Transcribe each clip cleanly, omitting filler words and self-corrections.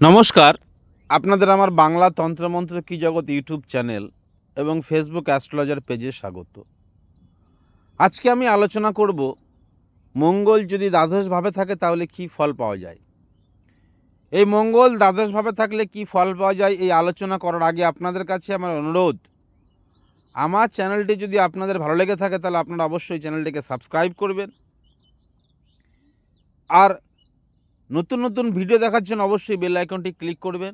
নমস্কার, আপনাদের আমার বাংলা তন্ত্রমন্ত্র কি জগৎ ইউটিউব চ্যানেল এবং ফেসবুক অ্যাস্ট্রোলজার পেজে স্বাগত। আজকে আমি আলোচনা করব মঙ্গল যদি দ্বাদশভাবে থাকে তাহলে কি ফল পাওয়া যায়। এই মঙ্গল দ্বাদশভাবে থাকলে কি ফল পাওয়া যায় এই আলোচনা করার আগে আপনাদের কাছে আমার অনুরোধ, আমার চ্যানেলটি যদি আপনাদের ভালো লেগে থাকে তাহলে আপনারা অবশ্যই চ্যানেলটিকে সাবস্ক্রাইব করবেন, আর নতুন নতুন ভিডিও দেখার জন্য অবশ্যই বেল আইকনটি ক্লিক করবেন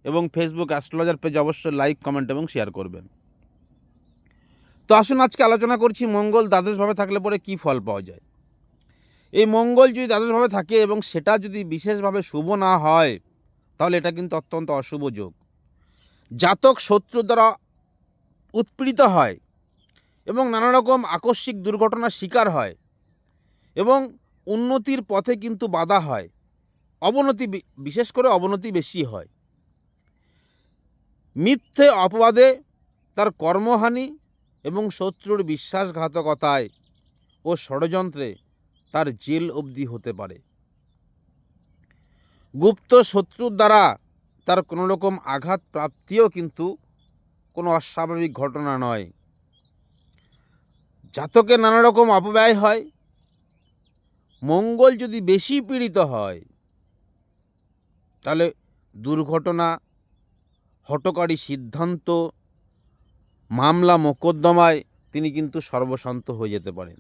এবং ফেসবুক অ্যাস্ট্রোলজার পেজ অবশ্যই লাইক, কমেন্ট এবং শেয়ার করবেন। তো আসুন আজকে আলোচনা করছি মঙ্গল দ্বাদশভাবে থাকলে পরে কি ফল পাওয়া যায়। এই মঙ্গল যদি দ্বাদশভাবে থাকে এবং সেটা যদি বিশেষভাবে শুভ না হয় তাহলে এটা কিন্তু অত্যন্ত অশুভ যোগ। জাতক শত্রু দ্বারা উৎপীড়িত হয় এবং নানা রকম আকস্মিক দুর্ঘটনার শিকার হয় এবং উন্নতির পথে কিন্তু বাধা হয়, অবনতি, বিশেষ করে অবনতি বেশি হয়। মিথ্যে অপবাদে তার কর্মহানি এবং শত্রুর বিশ্বাসঘাতকতায় ও ষড়যন্ত্রে তার জেল অবধি হতে পারে। গুপ্ত শত্রুর দ্বারা তার কোনো রকম আঘাত প্রাপ্তিও কিন্তু কোনো অস্বাভাবিক ঘটনা নয়। জাতকের নানা রকম অপব্যয় হয়। মঙ্গল যদি বেশি পীড়িত হয় তাহলে দুর্ঘটনা, হঠকারী সিদ্ধান্ত, মামলা মোকদ্দমায় তিনি কিন্তু সর্বশান্ত হয়ে যেতে পারেন।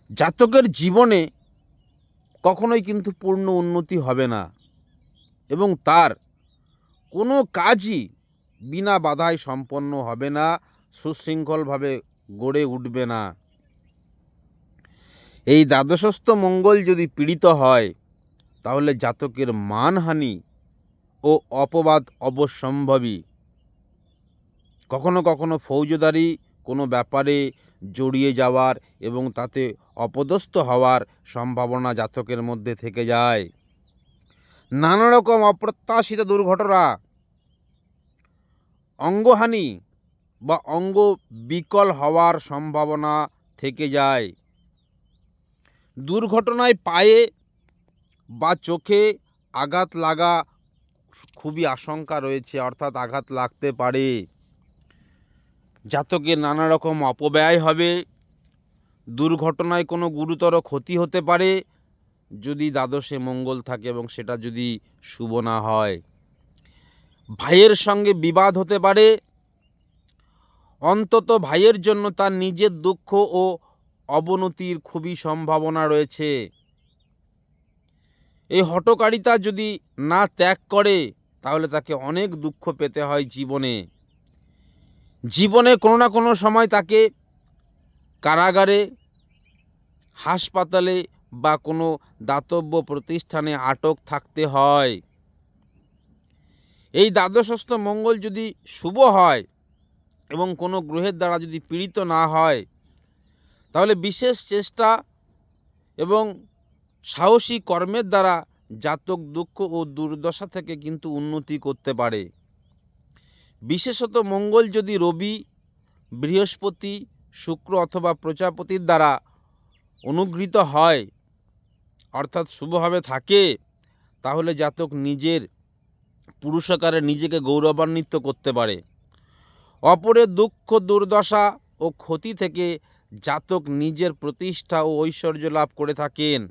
জাতকের জীবনে কখনোই কিন্তু পূর্ণ উন্নতি হবে না এবং তার কোনো কাজই বিনা বাধায় সম্পন্ন হবে না, সুশৃঙ্খলভাবে গড়ে উঠবে না। এই দ্বাদশস্থ মঙ্গল যদি পীড়িত হয় তাহলে জাতকের মানহানি ও অপবাদ অবশ্যম্ভাবী। কখনো কখনো ফৌজদারি কোনো ব্যাপারে জড়িয়ে যাওয়ার এবং তাতে অপদস্থ হওয়ার সম্ভাবনা জাতকের মধ্যে থেকে যায়। নানা রকম অপ্রত্যাশিত দুর্ঘটনা, অঙ্গহানি বা অঙ্গ বিকল হওয়ার সম্ভাবনা থেকে যায়। দুর্ঘটনায় পায়ে বা চোখে আঘাত লাগা খুবই আশঙ্কা রয়েছে, অর্থাৎ আঘাত লাগতে পারে। জাতকের নানা রকম অপব্যয় হবে। দুর্ঘটনায় কোনো গুরুতর ক্ষতি হতে পারে যদি দ্বাদশে মঙ্গল থাকে এবং সেটা যদি শুভ না হয়। ভাইয়ের সঙ্গে বিবাদ হতে পারে। অন্তত ভাইয়ের জন্য তার নিজের দুঃখ ও অবনতির খুবই সম্ভাবনা রয়েছে। এই হঠকারিতা যদি না ত্যাগ করে তাহলে তাকে অনেক দুঃখ পেতে হয় জীবনে কোনো না কোনো সময় তাকে কারাগারে, হাসপাতালে বা কোনো দাতব্য প্রতিষ্ঠানে আটক থাকতে হয়। এই দ্বাদশস্থ মঙ্গল যদি শুভ হয় এবং কোনো গ্রহের দ্বারা যদি পীড়িত না হয় তাহলে বিশেষ চেষ্টা এবং সাহসী কর্মের দ্বারা জাতক দুঃখ ও দুর্দশা থেকে কিন্তু উন্নতি করতে পারে। বিশেষত মঙ্গল যদি রবি, বৃহস্পতি, শুক্র অথবা প্রজাপতির দ্বারা অনুগৃহীত হয়, অর্থাৎ শুভভাবে থাকে, তাহলে জাতক নিজের পুরুষাকারে নিজেকে গৌরবান্বিত করতে পারে। অপরের দুঃখ, দুর্দশা ও ক্ষতি থেকে জাতক নিজের প্রতিষ্ঠা ও ঐশ্বর্য লাভ করে থাকেন।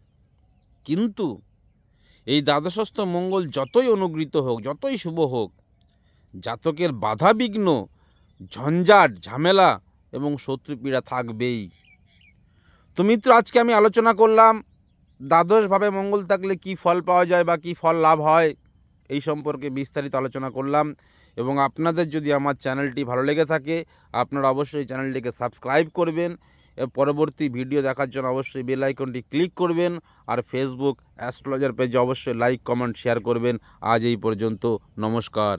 কিন্তু এই দ্বাদশস্থ মঙ্গল যতই অনুগৃহীত হোক, যতই শুভ হোক, জাতকের বাধা বিঘ্ন, ঝঞ্ঝাট, ঝামেলা এবং শত্রুপীড়া থাকবেই। তো মিত্র, আজকে আমি আলোচনা করলাম দ্বাদশভাবে মঙ্গল থাকলে কি ফল পাওয়া যায় বা কি ফল লাভ হয়, এই সম্পর্কে বিস্তারিত আলোচনা করলাম। এবং আপনাদের যদি আমার চ্যানেলটি ভালো লেগে থাকে আপনারা অবশ্যই চ্যানেলটিকে সাবস্ক্রাইব করবেন, পরবর্তী ভিডিও দেখার জন্য অবশ্যই বেল আইকনটি ক্লিক করবেন, আর ফেসবুক অ্যাস্ট্রোলজার পেজে অবশ্যই লাইক, কমেন্ট, শেয়ার করবেন। আজ এই পর্যন্ত, নমস্কার।